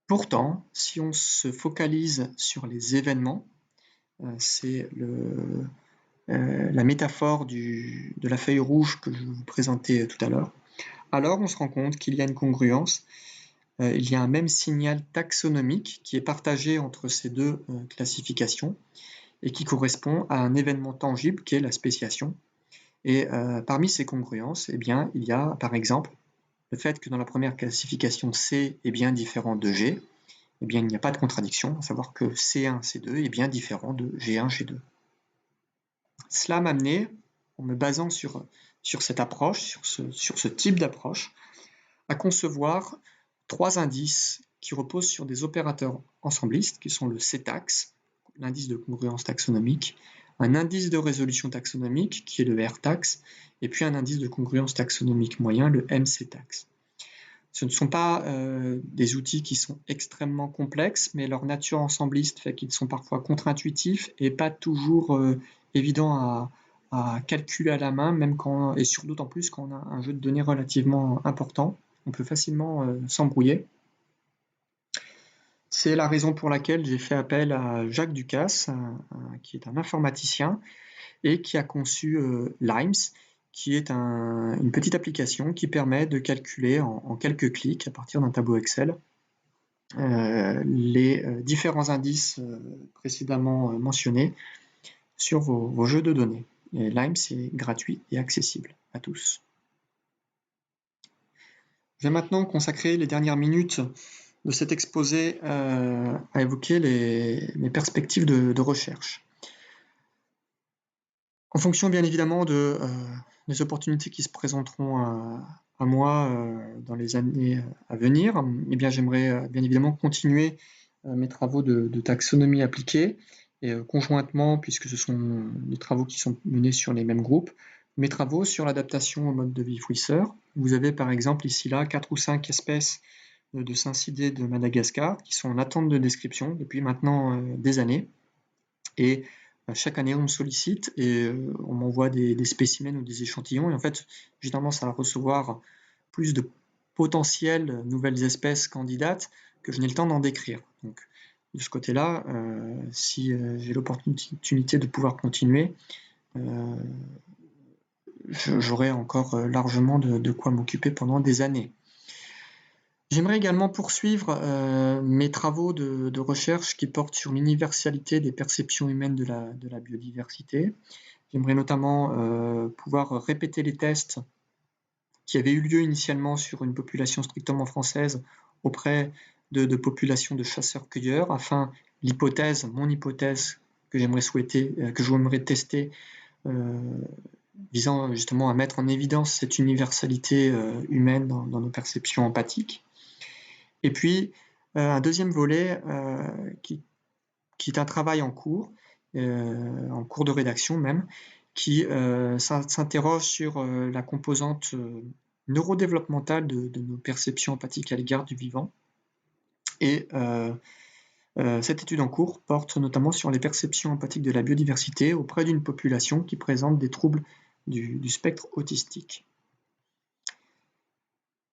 pourtant, si on se focalise sur les événements, c'est la métaphore de la feuille rouge que je vous présentais tout à l'heure, alors on se rend compte qu'il y a une congruence, il y a un même signal taxonomique qui est partagé entre ces deux classifications et qui correspond à un événement tangible qui est la spéciation. Et parmi ces congruences, eh bien, il y a par exemple le fait que dans la première classification C est bien différent de G, eh bien il n'y a pas de contradiction, à savoir que C1, C2 est bien différent de G1, G2. Cela m'a amené, en me basant sur cette approche, sur ce type d'approche, à concevoir 3 indices qui reposent sur des opérateurs ensemblistes, qui sont le C-tax, l'indice de congruence taxonomique, un indice de résolution taxonomique, qui est le R-tax, et puis un indice de congruence taxonomique moyen, le MC-tax. Ce ne sont pas des outils qui sont extrêmement complexes, mais leur nature ensembliste fait qu'ils sont parfois contre-intuitifs et pas toujours évidents à calculer à la main, même quand, et d'autant plus quand on a un jeu de données relativement important. On peut facilement s'embrouiller. C'est la raison pour laquelle j'ai fait appel à Jacques Ducasse, qui est un informaticien et qui a conçu Limes, qui est une petite application qui permet de calculer en quelques clics, à partir d'un tableau Excel, les différents indices précédemment mentionnés sur vos jeux de données. Et Limes est gratuit et accessible à tous. Je vais maintenant consacrer les dernières minutes de cet exposé à évoquer mes perspectives de recherche. En fonction bien évidemment des opportunités qui se présenteront à moi dans les années à venir, eh bien j'aimerais bien évidemment continuer mes travaux de taxonomie appliquée et conjointement, puisque ce sont des travaux qui sont menés sur les mêmes groupes, mes travaux sur l'adaptation au mode de vie fruisseur. Vous avez par exemple ici là 4 ou 5 espèces de syncidés de Madagascar qui sont en attente de description depuis maintenant des années. Et chaque année, on me sollicite et on m'envoie des spécimens ou des échantillons. Et en fait, j'ai tendance à recevoir plus de potentielles nouvelles espèces candidates que je n'ai le temps d'en décrire. Donc, de ce côté-là, si j'ai l'opportunité de pouvoir continuer, j'aurai encore largement de quoi m'occuper pendant des années. J'aimerais également poursuivre mes travaux de recherche qui portent sur l'universalité des perceptions humaines de la biodiversité. J'aimerais notamment pouvoir répéter les tests qui avaient eu lieu initialement sur une population strictement française auprès de populations de chasseurs-cueilleurs, afin mon hypothèse que j'aimerais tester, visant justement à mettre en évidence cette universalité humaine dans nos perceptions empathiques. Et puis, un deuxième volet qui est un travail en cours de rédaction même, qui s'interroge sur la composante neurodéveloppementale de nos perceptions empathiques à l'égard du vivant. Et cette étude en cours porte notamment sur les perceptions empathiques de la biodiversité auprès d'une population qui présente des troubles du spectre autistique.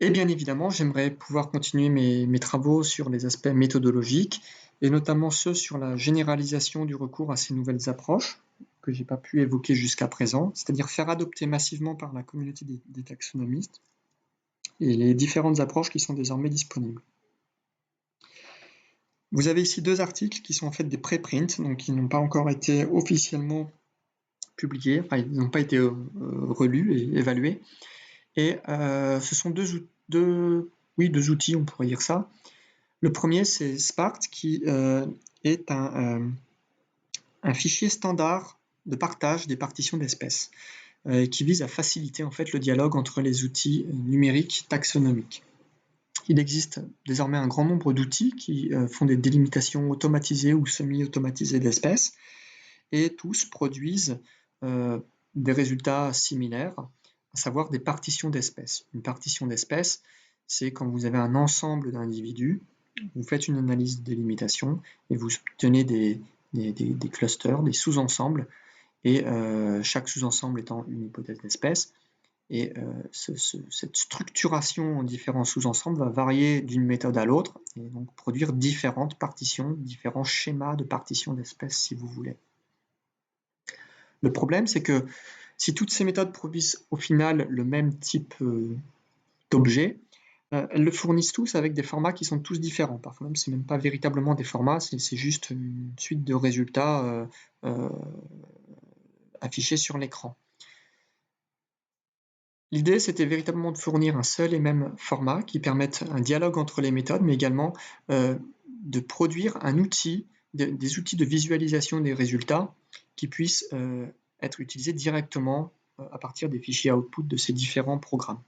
Et bien évidemment, j'aimerais pouvoir continuer mes travaux sur les aspects méthodologiques, et notamment ceux sur la généralisation du recours à ces nouvelles approches, que je n'ai pas pu évoquer jusqu'à présent, c'est-à-dire faire adopter massivement par la communauté des taxonomistes, et les différentes approches qui sont désormais disponibles. Vous avez ici 2 articles qui sont en fait des préprints, donc qui n'ont pas encore été officiellement publiés, enfin ils n'ont pas été relus et évalués. Et ce sont deux outils, on pourrait dire ça. Le premier, c'est Spark, qui est un fichier standard de partage des partitions d'espèces, qui vise à faciliter en fait le dialogue entre les outils numériques taxonomiques. Il existe désormais un grand nombre d'outils qui font des délimitations automatisées ou semi-automatisées d'espèces, et tous produisent des résultats similaires, à savoir des partitions d'espèces. Une partition d'espèces, c'est quand vous avez un ensemble d'individus, vous faites une analyse de délimitation et vous obtenez des clusters, des sous-ensembles, et chaque sous-ensemble étant une hypothèse d'espèce. Et cette structuration en différents sous-ensembles va varier d'une méthode à l'autre et donc produire différentes partitions, différents schémas de partitions d'espèces si vous voulez. Le problème, c'est que si toutes ces méthodes produisent au final le même type d'objet, elles le fournissent tous avec des formats qui sont tous différents. Parfois même, c'est même pas véritablement des formats, c'est juste une suite de résultats affichés sur l'écran. L'idée, c'était véritablement de fournir un seul et même format qui permette un dialogue entre les méthodes, mais également de produire un outil, des outils de visualisation des résultats qui puissent être utilisés directement à partir des fichiers output de ces différents programmes.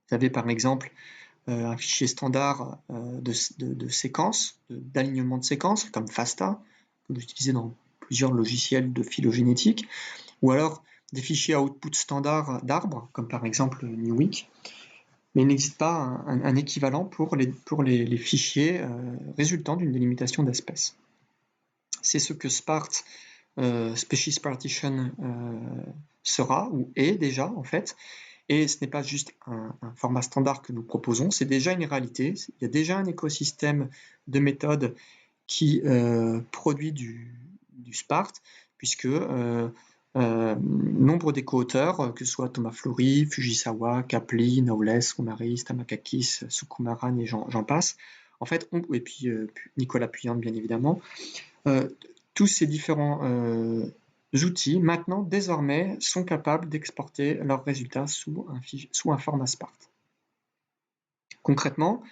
Vous avez par exemple un fichier standard de séquences, d'alignement de séquences, comme FASTA, que vous utilisez dans plusieurs logiciels de phylogénétique, ou alors des fichiers output standards d'arbres, comme par exemple Neweek, mais il n'existe pas un équivalent pour les fichiers résultant d'une délimitation d'espèces. C'est ce que Spart Species Partition sera, ou est déjà en fait, et ce n'est pas juste un format standard que nous proposons, c'est déjà une réalité, il y a déjà un écosystème de méthodes qui produit du Spart, puisque nombre des co-auteurs, que ce soit Thomas Flory, Fujisawa, Kapli, Knowles, Omaris, Tamakakis, Sukumaran et j'en passe, en fait, et puis Nicolas Puyante bien évidemment, tous ces différents outils, maintenant, désormais, sont capables d'exporter leurs résultats sous un format Spart. Concrètement,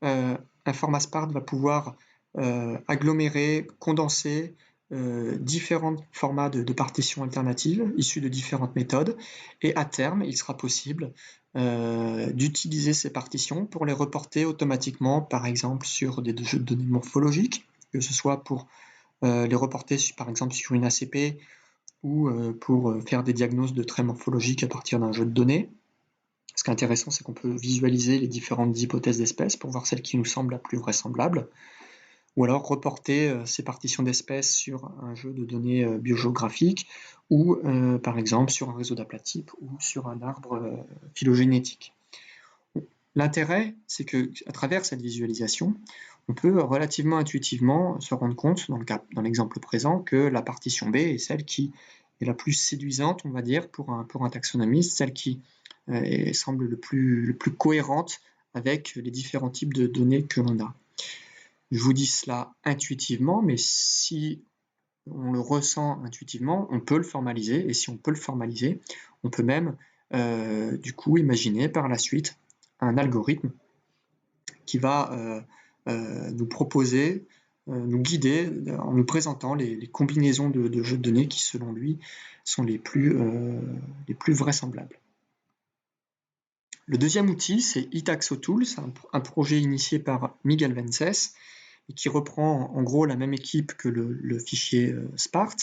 un format Spart va pouvoir agglomérer, condenser différents formats de partitions alternatives issus de différentes méthodes, et à terme, il sera possible d'utiliser ces partitions pour les reporter automatiquement, par exemple, sur des jeux de données morphologiques, que ce soit pour les reporter par exemple sur une ACP ou pour faire des diagnostics de traits morphologiques à partir d'un jeu de données. Ce qui est intéressant, c'est qu'on peut visualiser les différentes hypothèses d'espèces pour voir celle qui nous semble la plus vraisemblable, ou alors reporter ces partitions d'espèces sur un jeu de données biogéographiques, ou par exemple sur un réseau d'aplatipes ou sur un arbre phylogénétique. L'intérêt, c'est qu'à travers cette visualisation, on peut relativement intuitivement se rendre compte, dans l'exemple présent, que la partition B est celle qui est la plus séduisante, on va dire, pour un taxonomiste, celle qui semble le plus cohérente avec les différents types de données que l'on a. Je vous dis cela intuitivement, mais si on le ressent intuitivement, on peut le formaliser, et si on peut le formaliser, on peut même du coup imaginer par la suite un algorithme qui va nous proposer, nous guider en nous présentant les combinaisons de jeux de données qui, selon lui, sont les plus vraisemblables. Le deuxième outil, c'est Itaxotool, c'est un projet initié par Miguel Vences et qui reprend en gros la même équipe que le fichier Spart.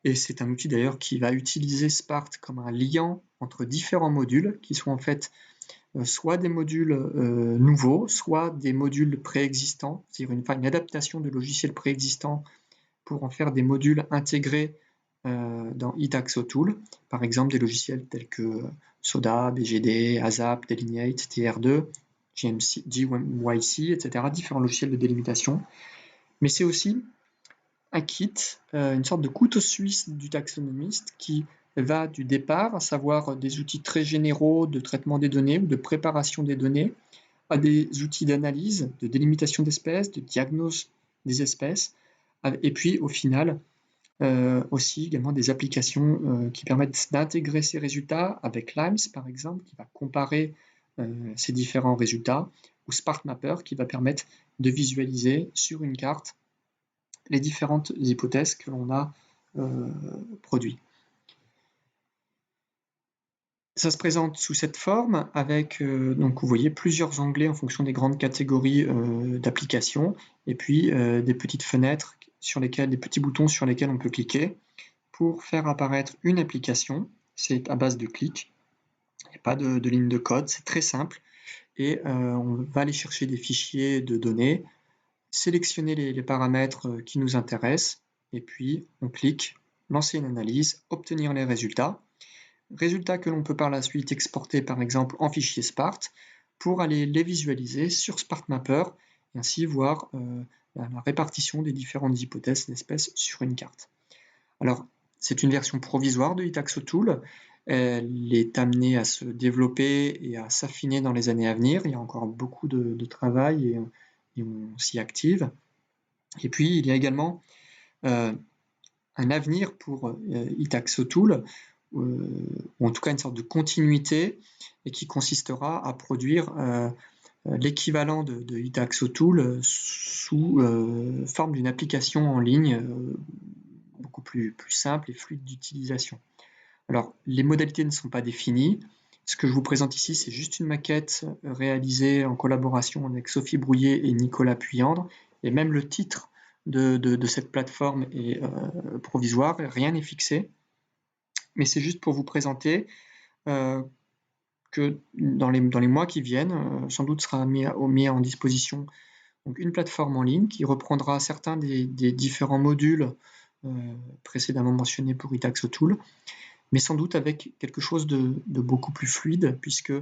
Et c'est un outil d'ailleurs qui va utiliser Spart comme un lien entre différents modules qui sont en fait soit des modules nouveaux, soit des modules préexistants, c'est-à-dire une adaptation de logiciels préexistants pour en faire des modules intégrés dans Itaxotool, par exemple des logiciels tels que Soda, BGD, ASAP, Delineate, TR2, GYC, etc., différents logiciels de délimitation. Mais c'est aussi un kit, une sorte de couteau suisse du taxonomiste qui va du départ, à savoir des outils très généraux de traitement des données ou de préparation des données, à des outils d'analyse, de délimitation d'espèces, de diagnose des espèces, et puis au final, aussi également des applications qui permettent d'intégrer ces résultats avec LIMS par exemple, qui va comparer ces différents résultats, ou SpartMapper qui va permettre de visualiser sur une carte les différentes hypothèses que l'on a produites. Ça se présente sous cette forme avec, donc vous voyez, plusieurs onglets en fonction des grandes catégories d'applications, et puis des petites fenêtres sur lesquelles, des petits boutons sur lesquels on peut cliquer pour faire apparaître une application. C'est à base de clics, il n'y a pas de ligne de code, c'est très simple, et on va aller chercher des fichiers de données, sélectionner les paramètres qui nous intéressent, et puis on clique, lancer une analyse, obtenir les résultats. Résultats que l'on peut par la suite exporter par exemple en fichier Spart pour aller les visualiser sur SpartMapper et ainsi voir la répartition des différentes hypothèses d'espèces sur une carte. Alors, C'est une version provisoire de Itaxotool. Elle est amenée à se développer et à s'affiner dans les années à venir. Il y a encore beaucoup de travail et on s'y active. Et puis, il y a également un avenir pour Itaxotool, ou en tout cas une sorte de continuité, et qui consistera à produire l'équivalent de Itaxotool sous forme d'une application en ligne beaucoup plus simple et fluide d'utilisation. Alors, les modalités ne sont pas définies. Ce que je vous présente ici, c'est juste une maquette réalisée en collaboration avec Sophie Brouillet et Nicolas Puyandre, et même le titre de cette plateforme est provisoire, rien n'est fixé, mais c'est juste pour vous présenter que dans les mois qui viennent, sans doute sera mis en disposition donc une plateforme en ligne qui reprendra certains des différents modules précédemment mentionnés pour Itaxotool, mais sans doute avec quelque chose de beaucoup plus fluide, puisque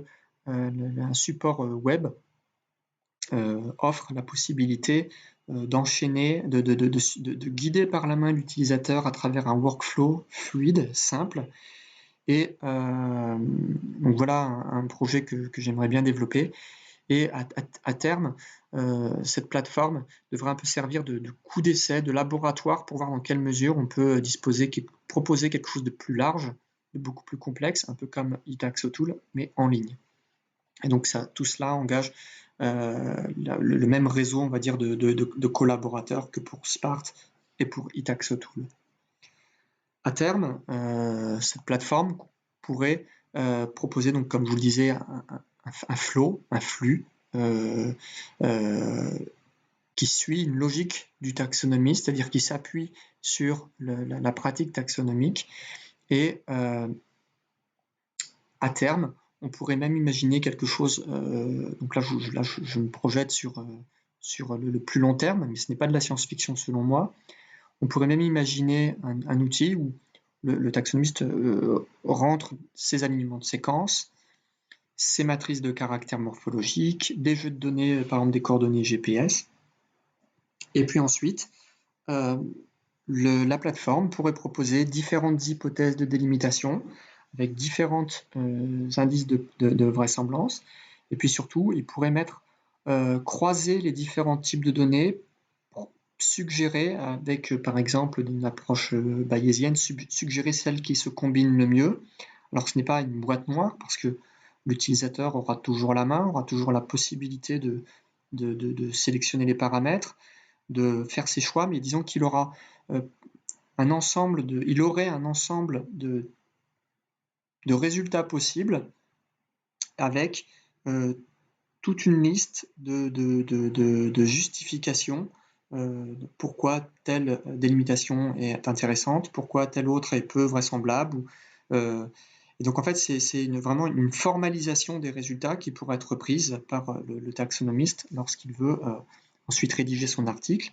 un support web offre la possibilité d'enchaîner, de guider par la main l'utilisateur à travers un workflow fluide, simple. Et donc voilà un projet que j'aimerais bien développer. Et à terme, cette plateforme devrait un peu servir de coup d'essai, de laboratoire pour voir dans quelle mesure on peut proposer quelque chose de plus large, de beaucoup plus complexe, un peu comme Itaxotool, mais en ligne. Et donc tout cela engage le même réseau, on va dire, de collaborateurs que pour Spart et pour Itaxotool. À terme, cette plateforme pourrait proposer, donc, comme je vous le disais, un flow, un flux qui suit une logique du taxonomie, c'est-à-dire qui s'appuie sur la pratique taxonomique. Et à terme, on pourrait même imaginer quelque chose, donc là je me projette sur le plus long terme, mais ce n'est pas de la science-fiction selon moi. On pourrait même imaginer un outil où le taxonomiste rentre ses alignements de séquences, ses matrices de caractères morphologiques, des jeux de données, par exemple des coordonnées GPS, et puis ensuite, la plateforme pourrait proposer différentes hypothèses de délimitation avec différents indices de vraisemblance, et puis surtout, il pourrait croiser les différents types de données, suggérer avec, par exemple, une approche bayésienne, suggérer celle qui se combine le mieux. Alors ce n'est pas une boîte noire, parce que l'utilisateur aura toujours la main, aura toujours la possibilité de sélectionner les paramètres, de faire ses choix, mais disons qu'il aura il aurait un ensemble de résultats possibles avec toute une liste de justifications, pourquoi telle délimitation est intéressante, pourquoi telle autre est peu vraisemblable. Et donc en fait, c'est vraiment une formalisation des résultats qui pourrait être prise par le taxonomiste lorsqu'il veut ensuite rédiger son article.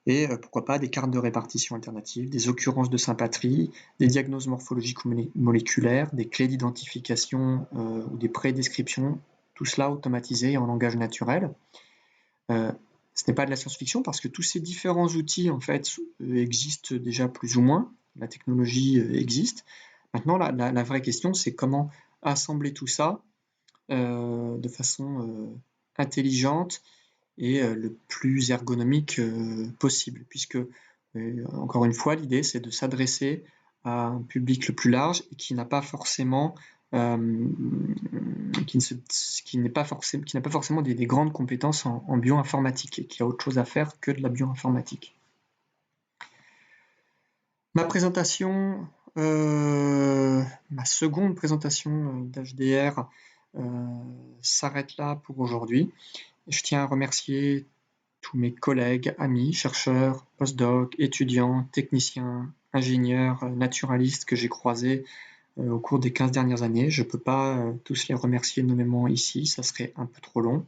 Et pourquoi pas des cartes de répartition alternatives, des occurrences de sympatrie, des diagnoses morphologiques ou moléculaires, des clés d'identification ou des prédescriptions, tout cela automatisé en langage naturel. Ce n'est pas de la science-fiction parce que tous ces différents outils en fait existent déjà plus ou moins, la technologie existe. Maintenant, la vraie question, c'est comment assembler tout ça de façon intelligente et le plus ergonomique possible, puisque, encore une fois, l'idée, c'est de s'adresser à un public le plus large et qui n'a pas forcément qui n'a pas forcément des grandes compétences en bioinformatique et qui a autre chose à faire que de la bioinformatique. Ma présentation, ma seconde présentation d'HDR s'arrête là pour aujourd'hui. Je tiens à remercier tous mes collègues, amis, chercheurs, postdocs, étudiants, techniciens, ingénieurs, naturalistes que j'ai croisés au cours des 15 dernières années. Je ne peux pas tous les remercier nommément ici, ça serait un peu trop long,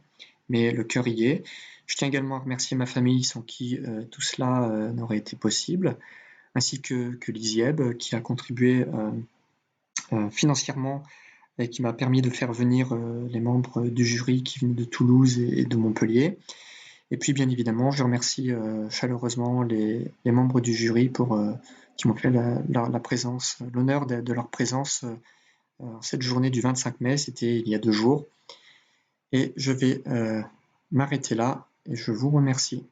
mais le cœur y est. Je tiens également à remercier ma famille sans qui tout cela n'aurait été possible, ainsi que l'ISIEB qui a contribué financièrement et qui m'a permis de faire venir les membres du jury qui venaient de Toulouse et de Montpellier. Et puis bien évidemment, je remercie chaleureusement les membres du jury qui m'ont fait la présence, l'honneur de leur présence cette journée du 25 mai, c'était il y a 2 jours. Et je vais m'arrêter là et je vous remercie.